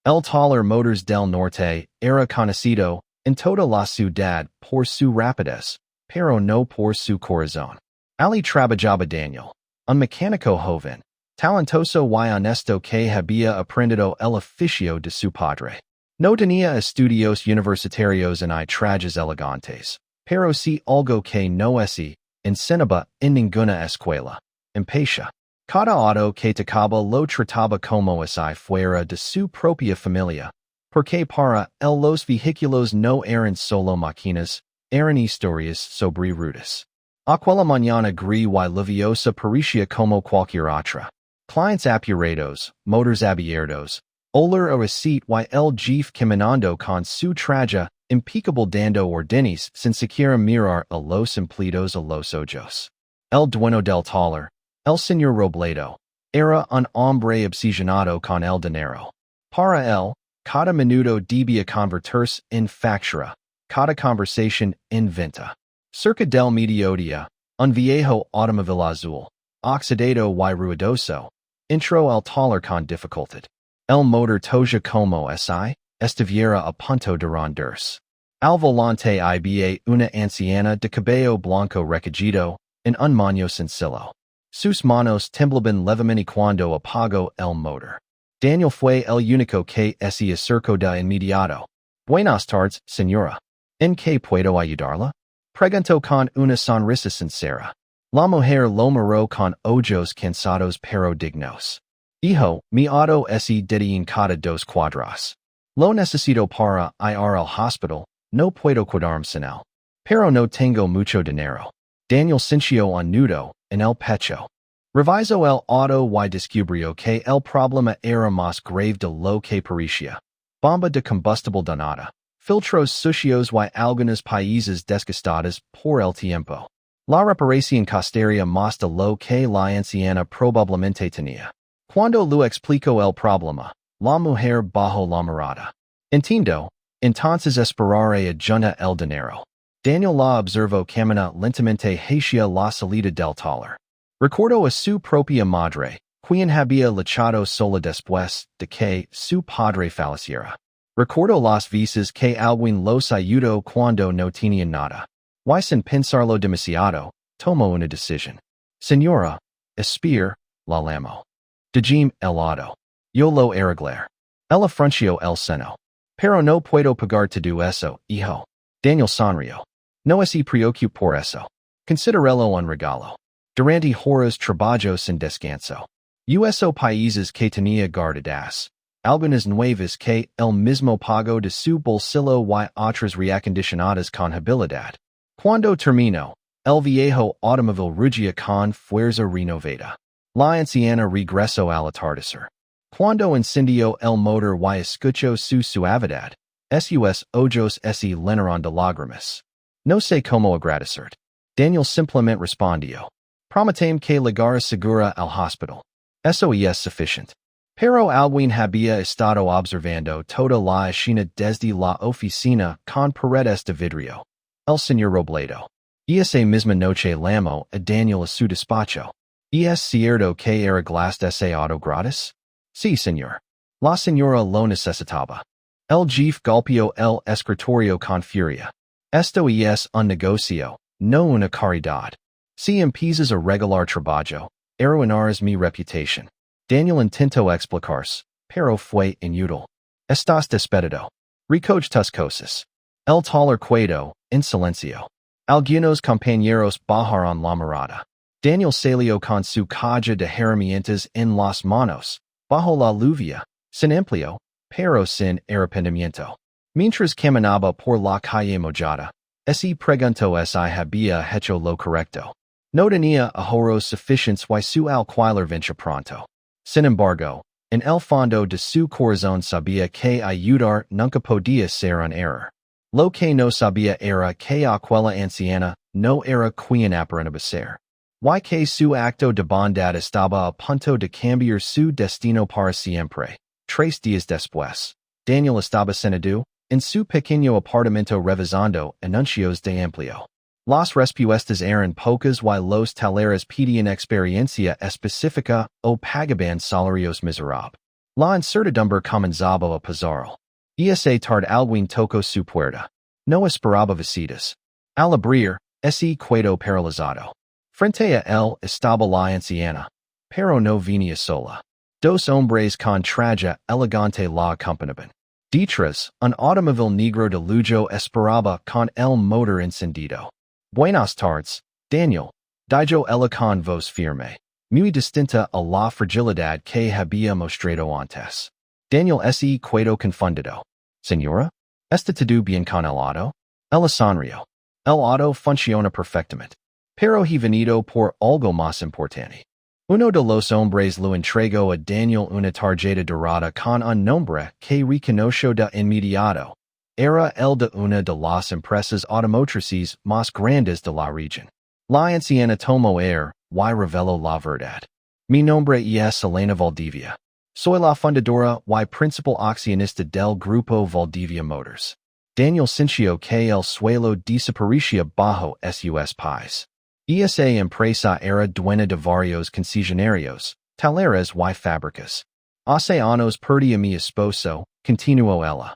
El taller motors del norte, era conocido, en toda la ciudad, por su rapidez, pero no por su corazón. Ali trabajaba Daniel, un mecánico joven, talentoso y honesto que había aprendido el oficio de su padre. No tenía estudios universitarios ni trajes elegantes, pero sí algo que no se enseñaba en ninguna escuela. Empezó. Cada auto que tocaba lo trataba como si fuera de su propia familia, porque para él los vehículos no eran solo máquinas, eran historias sobre rutas. Aquella mañana gris y lluviosa parecía como cualquier otra. Clients apurados, motors abiertos, olor a receipt y el jefe caminando con su traje impecable dando órdenes sin siquiera mirar a los empleados a los ojos. El dueño del taller, el señor Robledo, era un hombre obsesionado con el dinero. Para él, cada minuto debía convertirse en factura, cada conversación en venta. Cerca del mediodía, un viejo automóvil azul, oxidado y ruidoso, entró al taller con dificultad. El motor toja como si estuviera a punto de rendirse. Al volante había una anciana de cabello blanco recogido en un moño sencillo. Sus manos temblaban levemente cuando apagó el motor. Daniel fue el único que se acercó de inmediato. Buenas tardes, señora. ¿En qué puedo ayudarla? Preguntó con una sonrisa sincera. La mujer lo miró con ojos cansados pero dignos. Hijo, mi auto se detiene en cada 2 cuadras. Lo necesito para ir al hospital, no puedo quedarme sin él. Pero no tengo mucho dinero. Daniel sintió un nudo en el pecho. Revisó el auto y descubrió que el problema era más grave de lo que parecía. Bomba de combustible dañada, filtros sucios y algunas piezas desgastadas por el tiempo. La reparación costaría más de lo que la anciana probablemente tenía. Cuando lo explicó el problema, la mujer bajó la mirada. Entiendo, entonces esperaré a junta el dinero. Daniel la observó caminar lentamente hacia la salida del taller. Recordó a su propia madre, quien había luchado sola después de que su padre falleciera. Recordó las veces que alguien los ayudó cuando no tenían nada. Y sin pensarlo demasiado, tomó una decisión. Señora, espere, la llamo. Dejeme el auto. Yo lo arreglar. Ella frunció el seno. Pero no puedo pagar todo eso, hijo. Daniel sonrió. No se preocupe por eso. Considérelo un regalo. Durante horas trabajo sin descanso. Uso países que tenía guardadas. Algunas nuevas que él mismo pagó de su bolsillo y otras reacondicionadas con habilidad. Cuando terminó, el viejo automóvil rugía con fuerza renovada. La anciana regresó al atardecer. Cuando encendió el motor y escuchó su suavidad, sus ojos se llenaron de lágrimas. No sé cómo agradecer. Daniel simplemente respondió. Prometeme que llegará segura al hospital. Eso es suficiente. Pero alguien había estado observando toda la escena desde la oficina con paredes de vidrio. El señor Robledo. Esa misma noche llamó a Daniel a su despacho. ¿Es cierto que arreglaste ese auto gratis? Sí, señor. La señora lo necesitaba. El jefe golpeó el escritorio con furia. Esto es un negocio, no una caridad. Si empiezas a regalar trabajo, arruinarás mi reputación. Daniel intentó explicarse, pero fue inútil. Estás despedido. Recoge tus cosas. El taller quedó en silencio. Algunos compañeros bajaron la mirada. Daniel salió con su caja de herramientas en las manos, bajo la lluvia, sin empleo, pero sin arrepentimiento. Mientras caminaba por la calle mojada, se preguntó si había hecho lo correcto. No tenía ahorros suficientes y su alquiler venía pronto. Sin embargo, en el fondo de su corazón sabía que ayudar nunca podía ser un error. Lo que no sabía era que aquella anciana no era quien aparentaba ser. Y que su acto de bondad estaba a punto de cambiar su destino para siempre. 3 días después, Daniel estaba sentado en su pequeño apartamento revisando anuncios de empleo. Las respuestas eran pocas y los talleres pedían experiencia específica o pagaban salarios miserables. La incertidumbre comenzaba a pasar. Esa tard alguien tocó su puerta. No esperaba visitas. Al abrir, ese quedó paralizado. Frente a él estaba la anciana. Pero no venía sola. Dos hombres con traje elegante la acompañaban. Detrás, un automóvil negro de lujo esperaba con el motor encendido. Buenas tardes, Daniel. Dijo ella con voz firme. Muy distinta a la fragilidad que había mostrado antes. Daniel se quedó confundido. Señora, ¿está todo bien con el auto? Ella sonrió. El auto funciona perfectamente. Pero he venido por algo más importante. Uno de los hombres lo entregó a Daniel una tarjeta dorada con un nombre que reconoció de inmediato. Era el de una de las empresas automotrices más grandes de la región. La anciana tomó aire y reveló la verdad. Mi nombre es Elena Valdivia. Soy la fundadora y principal accionista del grupo Valdivia Motors. Daniel sintió que el suelo desaparecía bajo sus pies. Esa empresa era dueña de varios concesionarios, talleres y fábricas. Hace años perdí a mi esposo, continuó ella.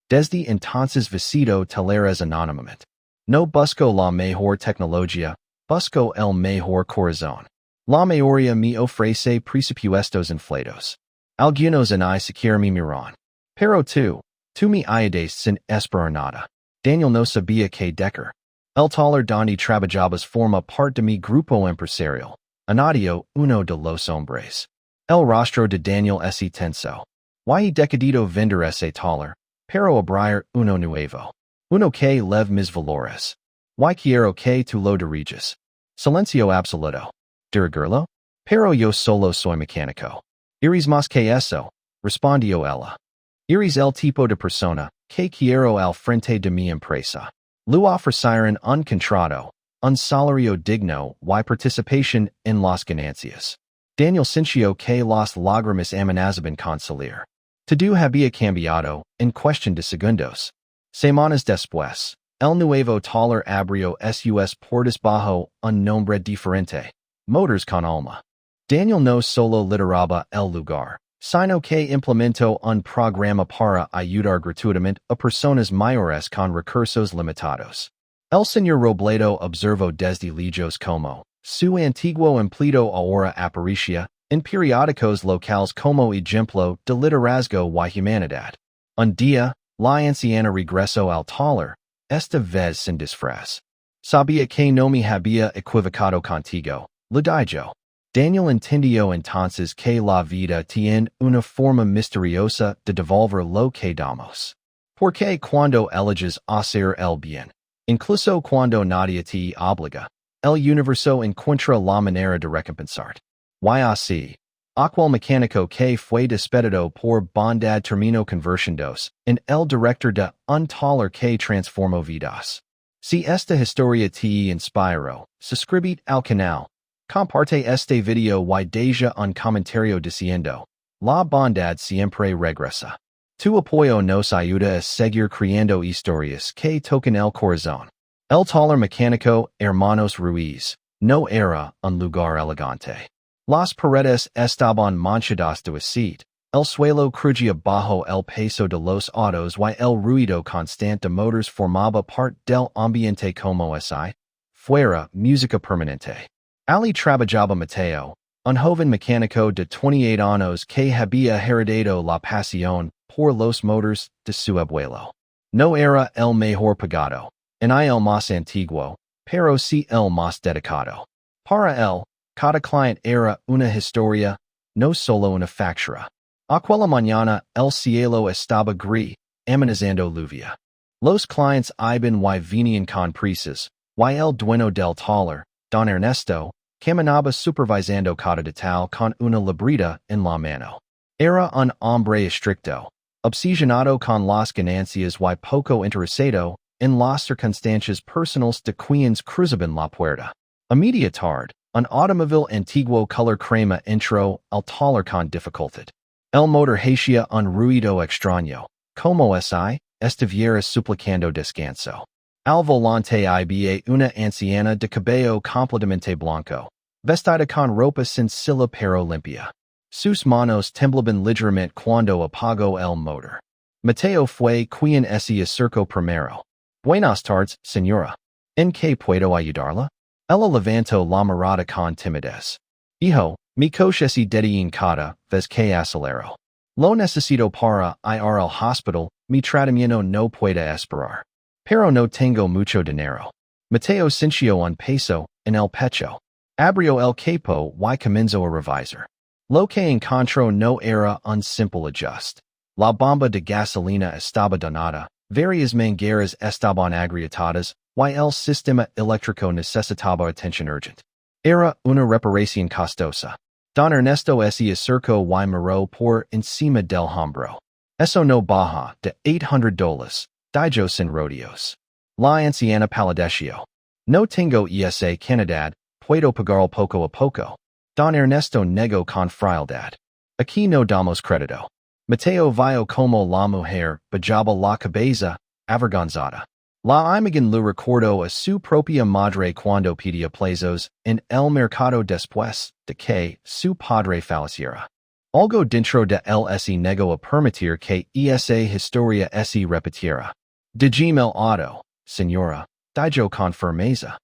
Desde entonces visito talleres anónimamente. No busco la mejor tecnología, busco el mejor corazón. La mayoría me ofrece presupuestos inflados. Algunos ni siquiera me miran. Pero tú me ayudas sin esperar nada. Daniel no sabía que Decker. El taller donde trabajabas forma parte de mi grupo empresarial. Añadió uno de los hombres. El rostro de Daniel se tensó. Y he decidido vender ese taller, pero abrir uno nuevo. Uno que leve mis valores. Y quiero que tú lo diriges. Silencio absoluto. ¿Dirigirlo? Pero yo solo soy mecánico. ¿Eres más que eso? Respondió ella. ¿Eres el tipo de persona que quiero al frente de mi empresa? Lo ofrecieron un contrato, un salario digno y participación en las ganancias. Daniel sintió que las lágrimas amenazaban con salir. Todo había cambiado en cuestión de segundos. Semanas después, el nuevo taller abrió sus puertas bajo un nombre diferente. Motors con alma. Daniel no solo lideraba el lugar, sino que implementó un programa para ayudar gratuitamente a personas mayores con recursos limitados. El señor Robledo observó desde lejos como su antiguo empleado ahora aparecía en periódicos locales como ejemplo de liderazgo y humanidad. Un día, la anciana regresó al taller, esta vez sin disfraz. Sabía que no me había equivocado contigo, le dijo. Daniel entendió entonces que la vida tiene una forma misteriosa de devolver lo que damos. Porque cuando eliges hacer el bien, incluso cuando nadie te obliga, el universo encuentra la manera de recompensarte. Y así, aquel mecánico que fue despedido por Bondad terminó convirtiéndose en el director de un taller que transformó vidas. Si esta historia te inspiró, suscríbete al canal. Comparte este video y deja un comentario diciendo, la bondad siempre regresa. Tu apoyo nos ayuda a seguir creando historias que tocan el corazón. El taller mecánico, hermanos Ruiz, no era un lugar elegante. Las paredes estaban manchadas de aceite, el suelo crujía bajo el peso de los autos y el ruido constante de motores formaba parte del ambiente como si fuera música permanente. Ali trabajaba Mateo, un joven mecánico de 28 años que había heredado la pasión por los motores de su abuelo. No era el mejor pagado, ni el más antiguo, pero sí el más dedicado. Para él, cada cliente era una historia, no solo una factura. Aquella mañana el cielo estaba gris, amenazando lluvia. Los clientes iban y venían con prisas, y el dueño del taller, don Ernesto, caminaba supervisando cada detalle con una libreta en la mano. Era un hombre estricto, obsesionado con las ganancias y poco interesado en las circunstancias personales de quienes cruzaban la puerta. A media tarde, un automóvil antiguo color crema entró al taller con dificultad. El motor hacía un ruido extraño, como si estuviera suplicando descanso. Al volante había una anciana de cabello completamente blanco, vestida con ropa sencilla pero limpia. Sus manos temblaban ligeramente cuando apagó el motor. Mateo fue quien se acercó primero. Buenas tardes, señora. ¿En qué puedo ayudarla? Ella levantó la mirada con timidez. Hijo, mi coche se detiene en cada vez que acelero. Lo necesito para ir al hospital, mi tratamiento no puede esperar. Pero no tengo mucho dinero. Mateo sintió un peso en el pecho. Abrió el capo y comenzó a revisar. Lo que encontró no era un simple ajuste. La bomba de gasolina estaba dañada, varias mangueras estaban agrietadas, y el sistema eléctrico necesitaba atención urgente. Era una reparación costosa. Don Ernesto se acercó y miró por encima del hombro. Eso no baja de $800, dijo sin rodeos. La anciana palideció. No tengo esa cantidad, puedo pagarlo poco a poco. Don Ernesto negó con frialdad. Aquí no damos crédito. Mateo vio como la mujer bajaba la cabeza, avergonzada. La imagen lo recordó a su propia madre cuando pedía pesos en el mercado después de que su padre falleciera. Algo dentro de él se negó a permitir que esa historia se repitiera. Dijime el auto, señora, dijo con firmeza.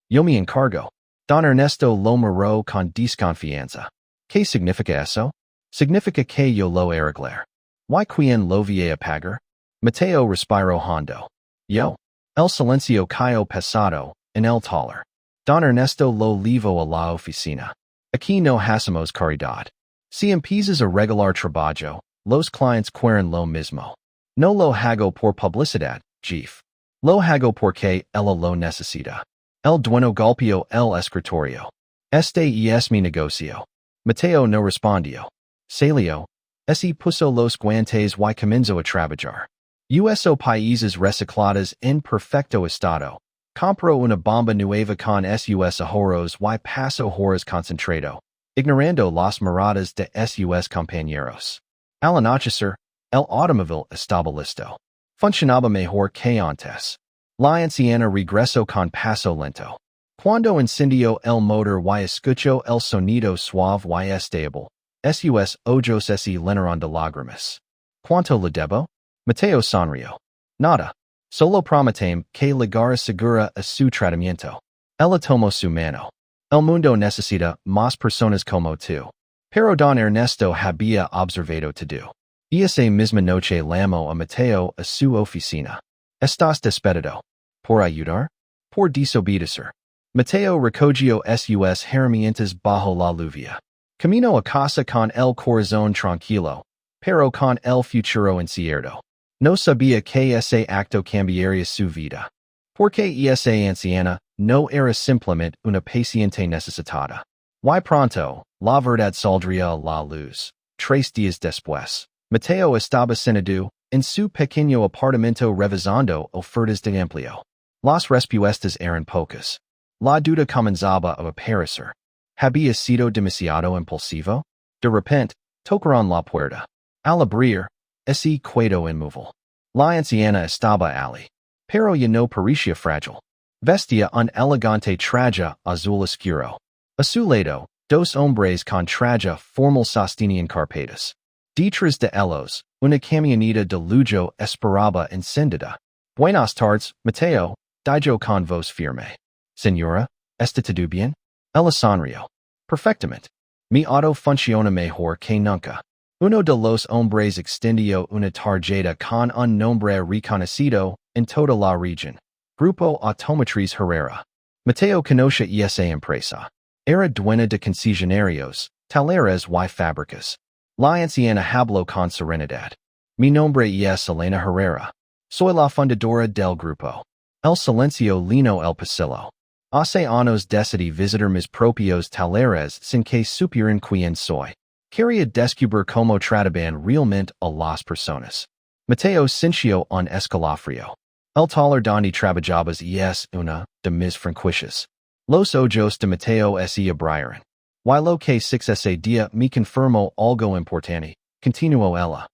Yo me encargo. Don Ernesto lo miró con desconfianza. ¿Qué significa eso? Significa que yo lo arreglar. ¿Y quién lo voy a pagar? Mateo respiró hondo. Yo. El silencio cayó pesado en el taller. Don Ernesto lo llevó a la oficina. Aquí no hacemos caridad. Si empiezas a regalar trabajo, los clientes quieren lo mismo. No lo hago por publicidad, jefe. Lo hago porque ella lo necesita. El dueño golpeó el escritorio. Este es mi negocio. Mateo no respondió. Salió. Se puso los guantes y comenzó a trabajar. Uso países recicladas en perfecto estado. Compró una bomba nueva con sus ahorros y pasó horas concentrado, ignorando las miradas de sus compañeros. Al anochecer, el automóvil estaba listo. Funcionaba mejor que antes. La anciana regresó con paso lento. Cuando encendió el motor y escuchó el sonido suave y estable, sus ojos se llenaron de lágrimas. ¿Cuánto le debo? Mateo sonrió. Nada. Solo prometeme que llegará segura a su tratamiento. Ella tomó su mano. El mundo necesita más personas como tú. Pero Don Ernesto había observado todo. Esa misma noche llamó a Mateo a su oficina. ¿Estás despedido? ¿Por ayudar? ¿Por desobedecer? Mateo recogió sus herramientas bajo la lluvia. Camino a casa con el corazón tranquilo, pero con el futuro incierto. No sabía que ese acto cambiaría su vida. Porque esa anciana no era simplemente una paciente necesitada. Y pronto, la verdad saldría a la luz. 3 días después, Mateo estaba sentado en su pequeño apartamento revisando ofertas de empleo. Las respuestas eran pocas. La duda comenzaba a aparecer. ¿Había sido demasiado impulsivo? De repente, tocaron la puerta. Al abrir, ese quedó inmóvil. La anciana estaba allí, pero ya no parecía frágil. Vestía un elegante traje azul oscuro. A su lado, 2 hombres con traje formal sostenían carpetas. Detrás de ellos, una camioneta de lujo esperaba encendida. Buenas tardes, Mateo, dijo con voz firme. Señora, ¿está todo bien? Ella sonrió. Perfectamente. Mi auto funciona mejor que nunca. Uno de los hombres extendió una tarjeta con un nombre reconocido en toda la región. Grupo Automotriz Herrera. Mateo conoce esa empresa. Era dueña de concesionarios, talleres y fábricas. La anciana habló con serenidad. Mi nombre es Elena Herrera. Soy la fundadora del grupo. El silencio llenó el pasillo. Hace años decidí visitar mis propios talleres sin que supieran quién soy. Quería descubrir cómo trataban realmente a las personas. Mateo sintió un escalofrío. El taller donde trabajabas es una de mis franquicias. Los ojos de Mateo se abrieron. Y lo que ese día me confirmó algo importante, continuó ella.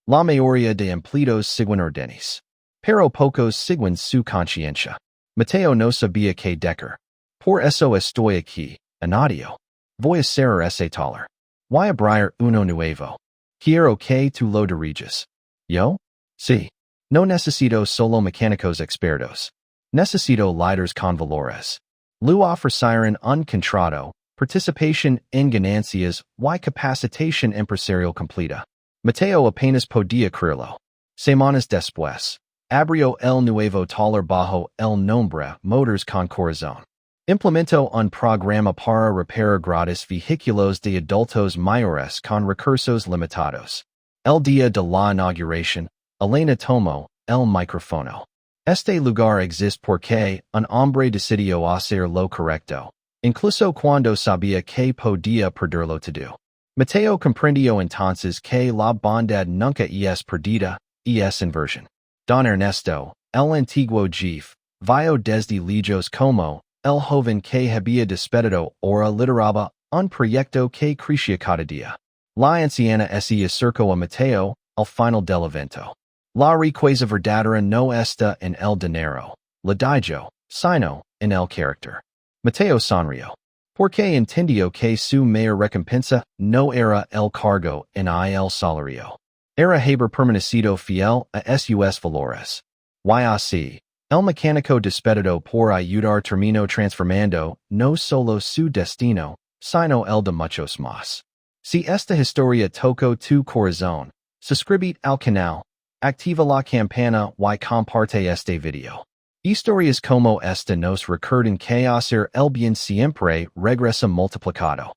La mayoría de empleados siguen órdenes. Pero pocos siguen su conciencia. Mateo no sabía qué decir. Por eso estoy aquí, Anadio. Voy a cerrar ese taller. Voy a abrir uno nuevo. Quiero que tú lo diriges. Yo? Sí. No necesito solo mecánicos expertos. Necesito líderes con valores. Lu ofrecieron un contrato, participación en ganancias y capacitación empresarial completa. Mateo apenas podía creerlo. Semanas después, abrió el nuevo taller bajo el nombre Motors con Corazón. Implementó un programa para reparar gratis vehículos de adultos mayores con recursos limitados. El día de la inauguración, Elena tomó el micrófono. Este lugar existe porque un hombre decidió hacer lo correcto, incluso cuando sabía que podía perderlo todo. Mateo comprendió entonces que la bondad nunca es perdida, es inversión. Don Ernesto, el antiguo jefe, vio desde lejos como el joven que había despedido ahora lideraba un proyecto que crecía cada día. La anciana se acercó a Mateo al final del evento. La riqueza verdadera no está en el dinero, la dijo, sino en el carácter. Mateo sonrió, porque entendió que su mayor recompensa no era el cargo en el salario. Era haber permanecido fiel a sus valores. Y así, el mecánico despedido por ayudar terminó transformando no solo su destino, sino el de muchos más. Si esta historia tocó tu corazón, suscríbete al canal, activa la campana y comparte este video. Historias como esta nos recuerdan que hacer el bien siempre regresa multiplicado.